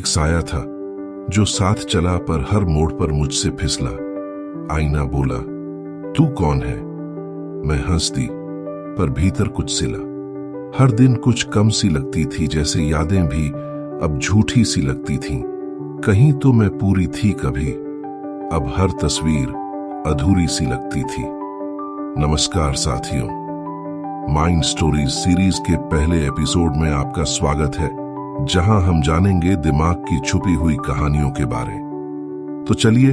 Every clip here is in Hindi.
एक साया था जो साथ चला पर हर मोड़ पर मुझसे फिसला। आईना बोला, तू कौन है? मैं हंस दी, पर भीतर कुछ सिला। हर दिन कुछ कम सी लगती थी, जैसे यादें भी अब झूठी सी लगती थीं। कहीं तो मैं पूरी थी कभी, अब हर तस्वीर अधूरी सी लगती थी। नमस्कार साथियों, माइंड स्टोरीज सीरीज के पहले एपिसोड में आपका स्वागत है, जहां हम जानेंगे दिमाग की छुपी हुई कहानियों के बारे। तो चलिए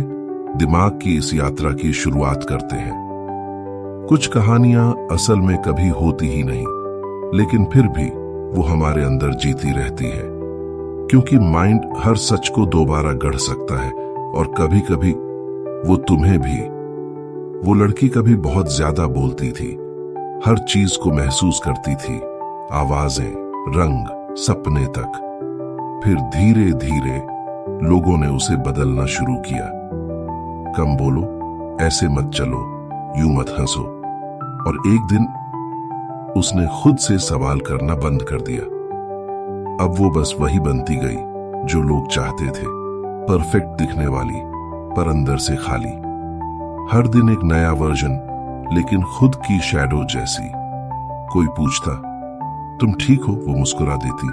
दिमाग की इस यात्रा की शुरुआत करते हैं। कुछ कहानियां असल में कभी होती ही नहीं, लेकिन फिर भी वो हमारे अंदर जीती रहती है, क्योंकि माइंड हर सच को दोबारा गढ़ सकता है। और कभी कभी वो तुम्हें भी। वो लड़की कभी बहुत ज्यादा बोलती थी, हर चीज को महसूस करती थी, आवाजें, रंग, सपने तक। फिर धीरे धीरे लोगों ने उसे बदलना शुरू किया। कम बोलो, ऐसे मत चलो, यूं मत हंसो। और एक दिन उसने खुद से सवाल करना बंद कर दिया। अब वो बस वही बनती गई जो लोग चाहते थे, परफेक्ट दिखने वाली पर अंदर से खाली। हर दिन एक नया वर्जन, लेकिन खुद की शैडो जैसी। कोई पूछता, तुम ठीक हो? वो मुस्कुरा देती,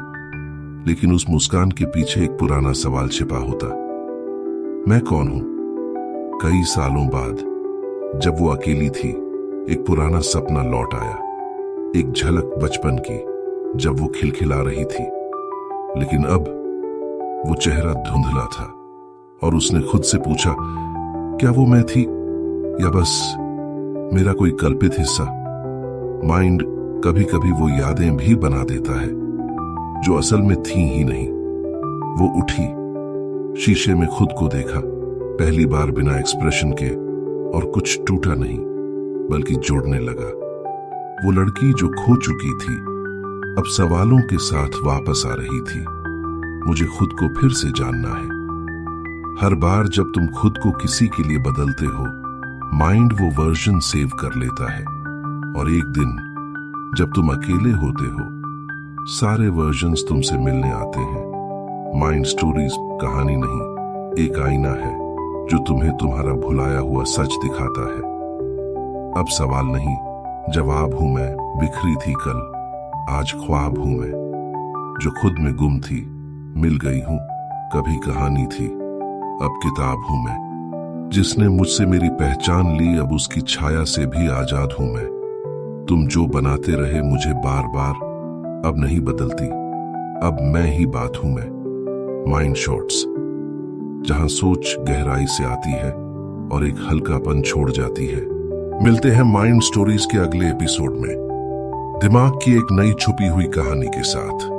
लेकिन उस मुस्कान के पीछे एक पुराना सवाल छिपा होता। मैं कौन हूं? कई सालों बाद जब वो अकेली थी, एक पुराना सपना लौट आया। एक झलक बचपन की, जब वो खिलखिला रही थी। लेकिन अब वो चेहरा धुंधला था, और उसने खुद से पूछा, क्या वो मैं थी, या बस मेरा कोई कल्पित हिस्सा? माइंड कभी कभी वो यादें भी बना देता है जो असल में थी ही नहीं। वो उठी, शीशे में खुद को देखा, पहली बार बिना एक्सप्रेशन के, और कुछ टूटा नहीं बल्कि जोड़ने लगा। वो लड़की जो खो चुकी थी, अब सवालों के साथ वापस आ रही थी। मुझे खुद को फिर से जानना है। हर बार जब तुम खुद को किसी के लिए बदलते हो, माइंड वो वर्जन सेव कर लेता है, और एक दिन जब तुम अकेले होते हो, सारे वर्जन्स तुमसे मिलने आते हैं। माइंड स्टोरीज कहानी नहीं, एक आईना है जो तुम्हें तुम्हारा भुलाया हुआ सच दिखाता है। अब सवाल नहीं, जवाब हूं मैं। बिखरी थी कल, आज ख्वाब हूं मैं। जो खुद में गुम थी, मिल गई हूं। कभी कहानी थी, अब किताब हूं मैं। जिसने मुझसे मेरी पहचान ली, अब उसकी छाया से भी आजाद हूं मैं। तुम जो बनाते रहे मुझे बार बार, अब नहीं बदलती, अब मैं ही बात हूं मैं। माइंड शॉट्स, जहां सोच गहराई से आती है और एक हल्कापन छोड़ जाती है। मिलते हैं माइंड स्टोरीज के अगले एपिसोड में, दिमाग की एक नई छुपी हुई कहानी के साथ।